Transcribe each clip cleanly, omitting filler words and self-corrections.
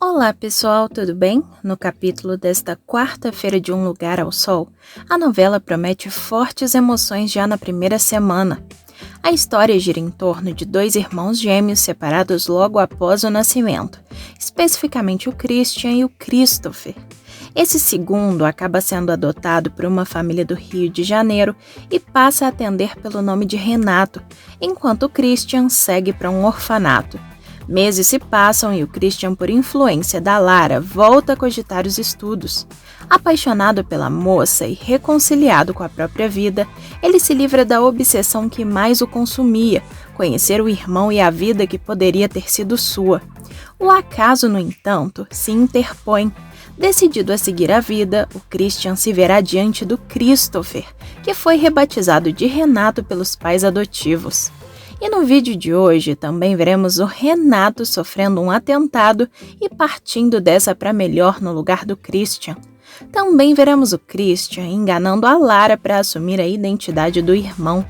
Olá pessoal, tudo bem? No capítulo desta quarta-feira de Um Lugar ao Sol, a novela promete fortes emoções já na primeira semana. A história gira em torno de dois irmãos gêmeos separados logo após o nascimento, especificamente o Christian e o Christopher. Esse segundo acaba sendo adotado por uma família do Rio de Janeiro e passa a atender pelo nome de Renato, enquanto o Christian segue para um orfanato. Meses se passam e o Christian, por influência da Lara, volta a cogitar os estudos. Apaixonado pela moça e reconciliado com a própria vida, ele se livra da obsessão que mais o consumia, conhecer o irmão e a vida que poderia ter sido sua. O acaso, no entanto, se interpõe. Decidido a seguir a vida, o Christian se verá diante do Christopher, que foi rebatizado de Renato pelos pais adotivos. E no vídeo de hoje também veremos o Renato sofrendo um atentado e partindo dessa para melhor no lugar do Christian. Também veremos o Christian enganando a Lara para assumir a identidade do irmão.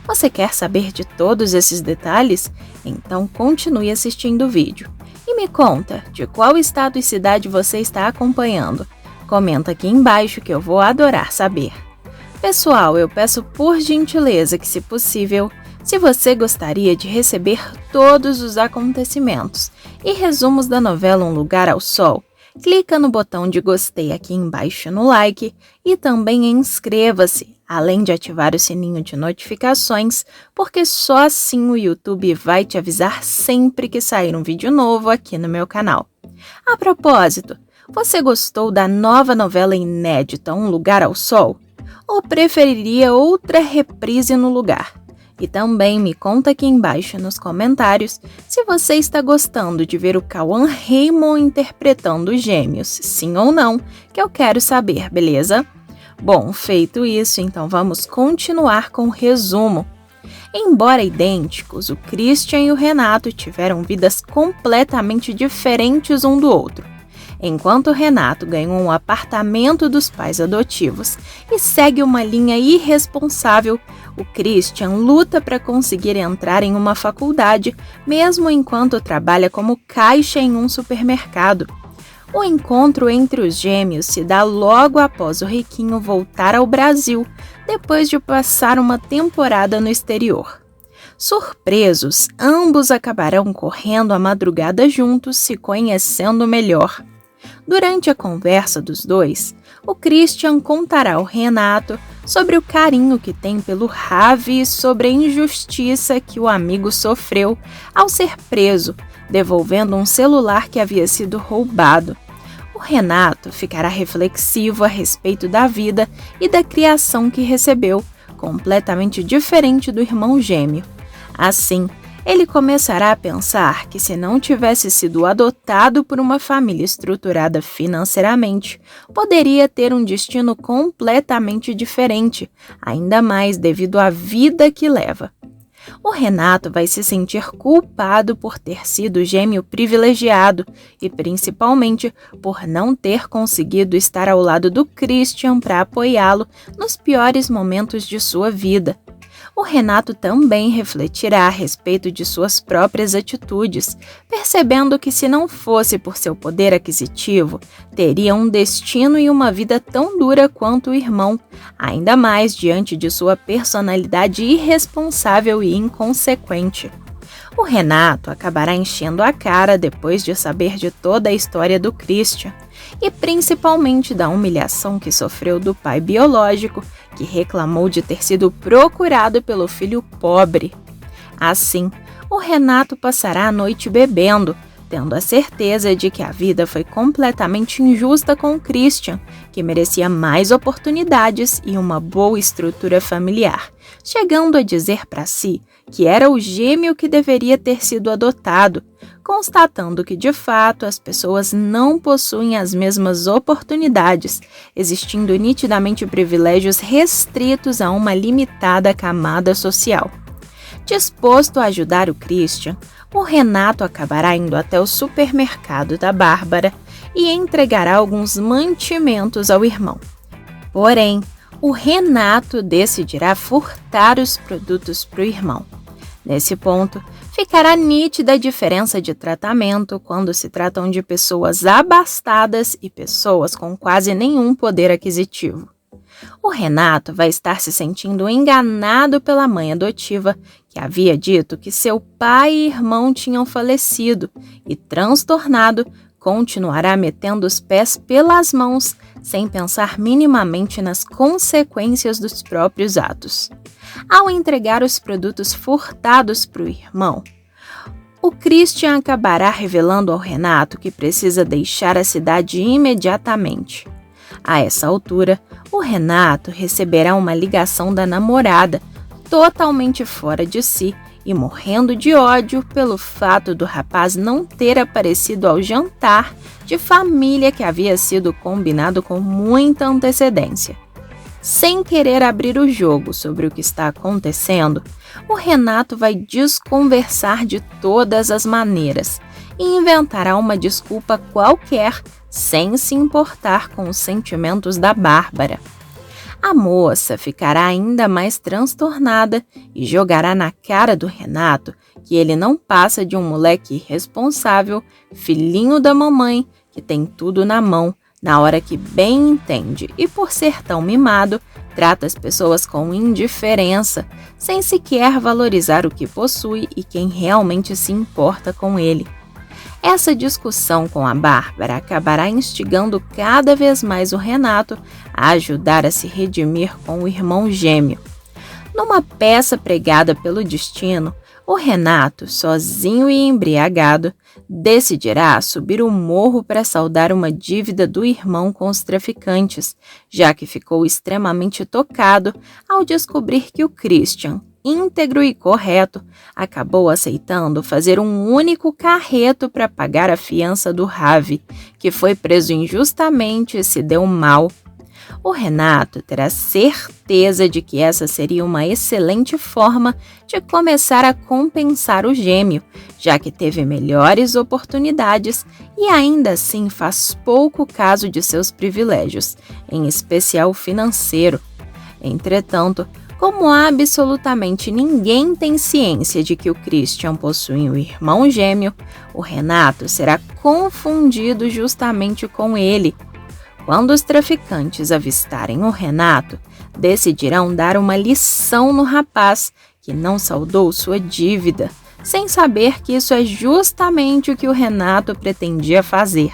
Você quer saber de todos esses detalhes? Então continue assistindo o vídeo. E me conta, de qual estado e cidade você está acompanhando? Comenta aqui embaixo que eu vou adorar saber. Pessoal, eu peço por gentileza que, se possível, se você gostaria de receber todos os acontecimentos e resumos da novela Um Lugar ao Sol, clica no botão de gostei aqui embaixo no like e também inscreva-se, além de ativar o sininho de notificações, porque só assim o YouTube vai te avisar sempre que sair um vídeo novo aqui no meu canal. A propósito, você gostou da nova novela inédita Um Lugar ao Sol? Ou preferiria outra reprise no lugar? E também me conta aqui embaixo nos comentários se você está gostando de ver o Cauã Raymond interpretando os gêmeos, sim ou não, que eu quero saber, beleza? Bom, feito isso, então vamos continuar com o resumo. Embora idênticos, o Christian e o Renato tiveram vidas completamente diferentes um do outro. Enquanto Renato ganhou um apartamento dos pais adotivos e segue uma linha irresponsável, o Christian luta para conseguir entrar em uma faculdade, mesmo enquanto trabalha como caixa em um supermercado. O encontro entre os gêmeos se dá logo após o riquinho voltar ao Brasil, depois de passar uma temporada no exterior. Surpresos, ambos acabarão correndo a madrugada juntos, se conhecendo melhor. Durante a conversa dos dois, o Christian contará ao Renato sobre o carinho que tem pelo Ravi e sobre a injustiça que o amigo sofreu ao ser preso, devolvendo um celular que havia sido roubado. O Renato ficará reflexivo a respeito da vida e da criação que recebeu, completamente diferente do irmão gêmeo. Assim, ele começará a pensar que, se não tivesse sido adotado por uma família estruturada financeiramente, poderia ter um destino completamente diferente, ainda mais devido à vida que leva. O Renato vai se sentir culpado por ter sido gêmeo privilegiado e, principalmente, por não ter conseguido estar ao lado do Christian para apoiá-lo nos piores momentos de sua vida. O Renato também refletirá a respeito de suas próprias atitudes, percebendo que, se não fosse por seu poder aquisitivo, teria um destino e uma vida tão dura quanto o irmão, ainda mais diante de sua personalidade irresponsável e inconsequente. O Renato acabará enchendo a cara depois de saber de toda a história do Christian, e principalmente da humilhação que sofreu do pai biológico, que reclamou de ter sido procurado pelo filho pobre. Assim, o Renato passará a noite bebendo, tendo a certeza de que a vida foi completamente injusta com o Christian, que merecia mais oportunidades e uma boa estrutura familiar, chegando a dizer para si que era o gêmeo que deveria ter sido adotado, constatando que, de fato, as pessoas não possuem as mesmas oportunidades, existindo nitidamente privilégios restritos a uma limitada camada social. Disposto a ajudar o Christian, o Renato acabará indo até o supermercado da Bárbara e entregará alguns mantimentos ao irmão. Porém, o Renato decidirá furtar os produtos para o irmão. Nesse ponto, Ficará nítida a diferença de tratamento quando se tratam de pessoas abastadas e pessoas com quase nenhum poder aquisitivo. O Renato vai estar se sentindo enganado pela mãe adotiva, que havia dito que seu pai e irmão tinham falecido, e transtornado, continuará metendo os pés pelas mãos, sem pensar minimamente nas consequências dos próprios atos. Ao entregar os produtos furtados para o irmão, o Christian acabará revelando ao Renato que precisa deixar a cidade imediatamente. A essa altura, o Renato receberá uma ligação da namorada, totalmente fora de si e morrendo de ódio pelo fato do rapaz não ter aparecido ao jantar de família que havia sido combinado com muita antecedência. Sem querer abrir o jogo sobre o que está acontecendo, o Renato vai desconversar de todas as maneiras e inventará uma desculpa qualquer sem se importar com os sentimentos da Bárbara. A moça ficará ainda mais transtornada e jogará na cara do Renato que ele não passa de um moleque irresponsável, filhinho da mamãe, que tem tudo na mão, na hora que bem entende e, por ser tão mimado, trata as pessoas com indiferença, sem sequer valorizar o que possui e quem realmente se importa com ele. Essa discussão com a Bárbara acabará instigando cada vez mais o Renato a ajudar a se redimir com o irmão gêmeo. Numa peça pregada pelo destino, o Renato, sozinho e embriagado, decidirá subir o morro para saldar uma dívida do irmão com os traficantes, já que ficou extremamente tocado ao descobrir que o Christian, íntegro e correto, acabou aceitando fazer um único carreto para pagar a fiança do Ravi, que foi preso injustamente e se deu mal. O Renato terá certeza de que essa seria uma excelente forma de começar a compensar o gêmeo, já que teve melhores oportunidades e ainda assim faz pouco caso de seus privilégios, em especial financeiro. Entretanto, como absolutamente ninguém tem ciência de que o Christian possui um irmão gêmeo, o Renato será confundido justamente com ele. Quando os traficantes avistarem o Renato, decidirão dar uma lição no rapaz que não saldou sua dívida, sem saber que isso é justamente o que o Renato pretendia fazer.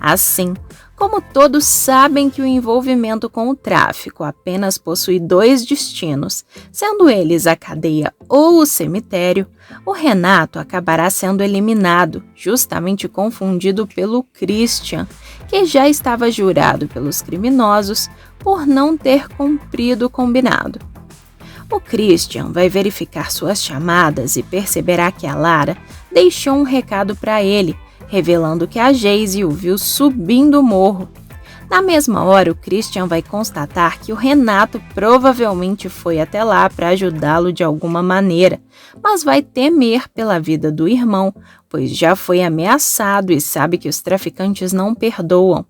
Assim, como todos sabem que o envolvimento com o tráfico apenas possui dois destinos, sendo eles a cadeia ou o cemitério, o Renato acabará sendo eliminado, justamente confundido pelo Christian, que já estava jurado pelos criminosos por não ter cumprido o combinado. O Christian vai verificar suas chamadas e perceberá que a Lara deixou um recado para ele, revelando que a Geise o viu subindo o morro. Na mesma hora, o Christian vai constatar que o Renato provavelmente foi até lá para ajudá-lo de alguma maneira, mas vai temer pela vida do irmão, pois já foi ameaçado e sabe que os traficantes não perdoam.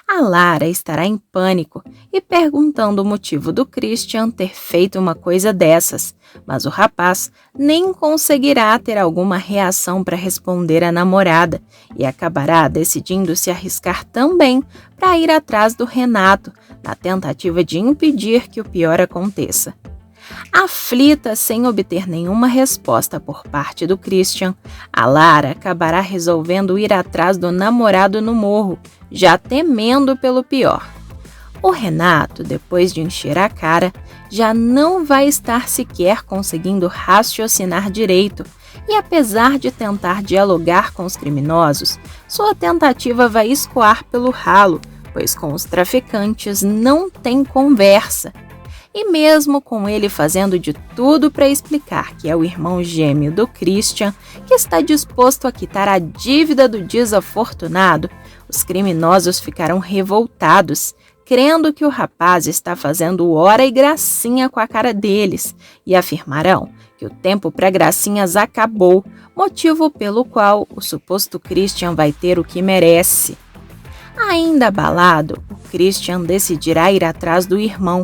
A Lara estará em pânico e perguntando o motivo do Christian ter feito uma coisa dessas, mas o rapaz nem conseguirá ter alguma reação para responder à namorada e acabará decidindo se arriscar também para ir atrás do Renato, na tentativa de impedir que o pior aconteça. Aflita sem obter nenhuma resposta por parte do Christian, a Lara acabará resolvendo ir atrás do namorado no morro, já temendo pelo pior. O Renato, depois de encher a cara, já não vai estar sequer conseguindo raciocinar direito e, apesar de tentar dialogar com os criminosos, sua tentativa vai escoar pelo ralo, pois com os traficantes não tem conversa. E mesmo com ele fazendo de tudo para explicar que é o irmão gêmeo do Christian, que está disposto a quitar a dívida do desafortunado, os criminosos ficarão revoltados, crendo que o rapaz está fazendo hora e gracinha com a cara deles, e afirmarão que o tempo para gracinhas acabou, motivo pelo qual o suposto Christian vai ter o que merece. Ainda abalado, o Christian decidirá ir atrás do irmão.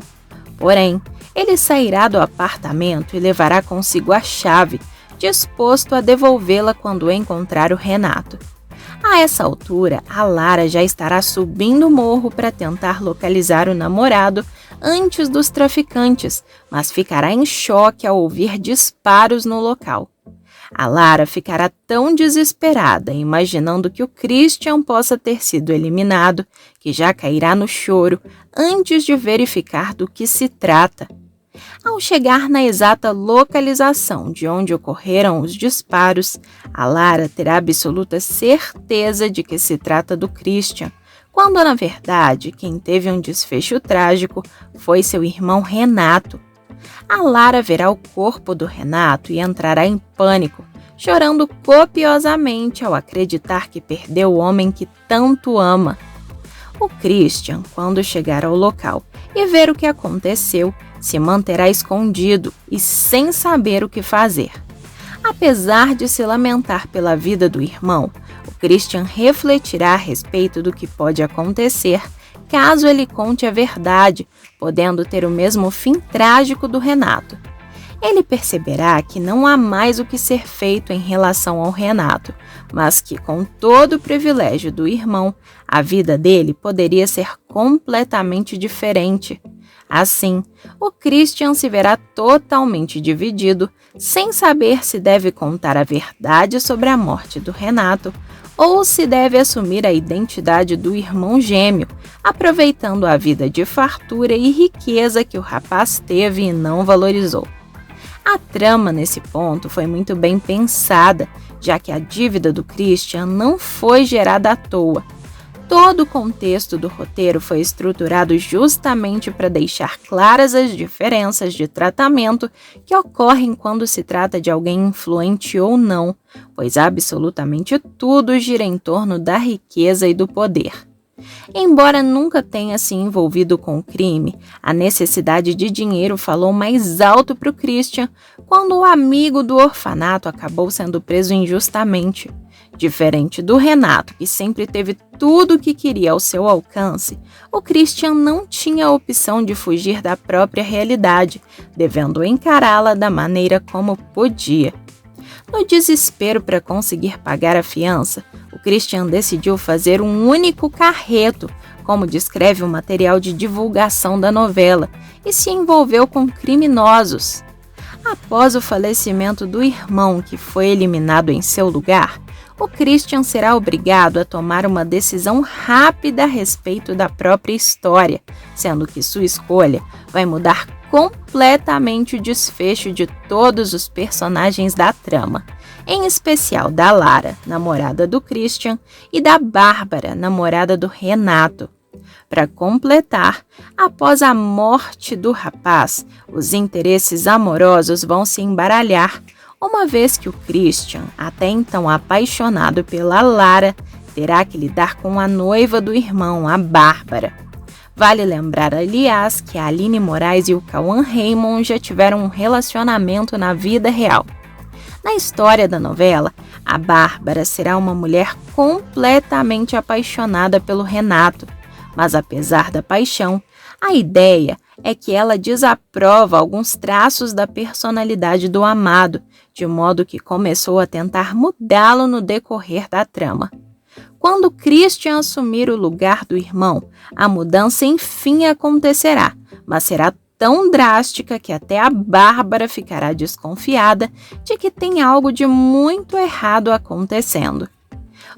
Porém, ele sairá do apartamento e levará consigo a chave, disposto a devolvê-la quando encontrar o Renato. A essa altura, a Lara já estará subindo o morro para tentar localizar o namorado antes dos traficantes, mas ficará em choque ao ouvir disparos no local. A Lara ficará tão desesperada, imaginando que o Christian possa ter sido eliminado, que já cairá no choro antes de verificar do que se trata. Ao chegar na exata localização de onde ocorreram os disparos, a Lara terá absoluta certeza de que se trata do Christian, quando na verdade quem teve um desfecho trágico foi seu irmão Renato. A Lara verá o corpo do Renato e entrará em pânico, chorando copiosamente ao acreditar que perdeu o homem que tanto ama. O Christian, quando chegar ao local e ver o que aconteceu, se manterá escondido e sem saber o que fazer. Apesar de se lamentar pela vida do irmão, o Christian refletirá a respeito do que pode acontecer caso ele conte a verdade, podendo ter o mesmo fim trágico do Renato. Ele perceberá que não há mais o que ser feito em relação ao Renato, mas que, com todo o privilégio do irmão, a vida dele poderia ser completamente diferente. Assim, o Christian se verá totalmente dividido, sem saber se deve contar a verdade sobre a morte do Renato ou se deve assumir a identidade do irmão gêmeo, aproveitando a vida de fartura e riqueza que o rapaz teve e não valorizou. A trama nesse ponto foi muito bem pensada, já que a dívida do Christian não foi gerada à toa. Todo o contexto do roteiro foi estruturado justamente para deixar claras as diferenças de tratamento que ocorrem quando se trata de alguém influente ou não, pois absolutamente tudo gira em torno da riqueza e do poder. Embora nunca tenha se envolvido com o crime, a necessidade de dinheiro falou mais alto para o Christian quando o amigo do orfanato acabou sendo preso injustamente. Diferente do Renato, que sempre teve tudo o que queria ao seu alcance, o Christian não tinha a opção de fugir da própria realidade, devendo encará-la da maneira como podia. No desespero para conseguir pagar a fiança, o Christian decidiu fazer um único carreto, como descreve o material de divulgação da novela, e se envolveu com criminosos. Após o falecimento do irmão que foi eliminado em seu lugar, o Christian será obrigado a tomar uma decisão rápida a respeito da própria história, sendo que sua escolha vai mudar completamente o desfecho de todos os personagens da trama, em especial da Lara, namorada do Christian, e da Bárbara, namorada do Renato. Para completar, após a morte do rapaz, os interesses amorosos vão se embaralhar, uma vez que o Christian, até então apaixonado pela Lara, terá que lidar com a noiva do irmão, a Bárbara. Vale lembrar, aliás, que a Aline Moraes e o Cauã Raymond já tiveram um relacionamento na vida real. Na história da novela, a Bárbara será uma mulher completamente apaixonada pelo Renato, mas apesar da paixão, a ideia é que ela desaprova alguns traços da personalidade do amado, de modo que começou a tentar mudá-lo no decorrer da trama. Quando Christian assumir o lugar do irmão, a mudança enfim acontecerá, mas será tão drástica que até a Bárbara ficará desconfiada de que tem algo de muito errado acontecendo.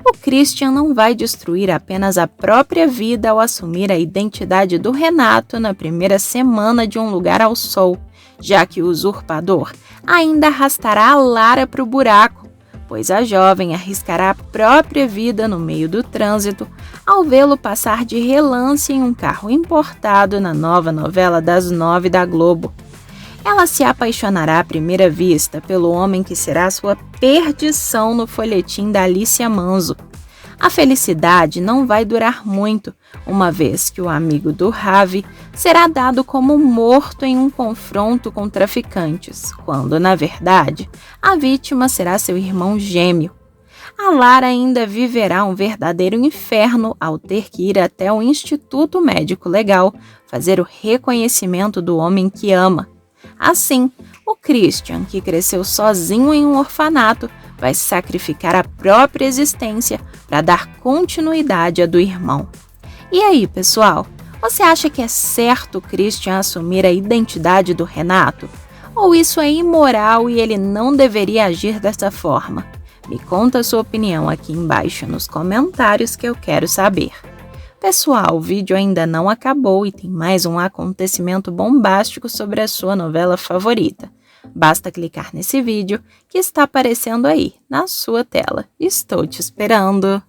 O Christian não vai destruir apenas a própria vida ao assumir a identidade do Renato na primeira semana de Um Lugar ao Sol, já que o usurpador ainda arrastará a Lara para o buraco, pois a jovem arriscará a própria vida no meio do trânsito ao vê-lo passar de relance em um carro importado na nova novela das 9 da Globo. Ela se apaixonará à primeira vista pelo homem que será sua perdição no folhetim da Alicia Manso. A felicidade não vai durar muito, uma vez que o amigo do Ravi será dado como morto em um confronto com traficantes, quando, na verdade, a vítima será seu irmão gêmeo. A Lara ainda viverá um verdadeiro inferno ao ter que ir até o Instituto Médico Legal fazer o reconhecimento do homem que ama. Assim, o Christian, que cresceu sozinho em um orfanato, vai sacrificar a própria existência para dar continuidade à do irmão. E aí, pessoal? Você acha que é certo o Christian assumir a identidade do Renato? Ou isso é imoral e ele não deveria agir dessa forma? Me conta a sua opinião aqui embaixo nos comentários que eu quero saber. Pessoal, o vídeo ainda não acabou e tem mais um acontecimento bombástico sobre a sua novela favorita. Basta clicar nesse vídeo que está aparecendo aí, na sua tela. Estou te esperando!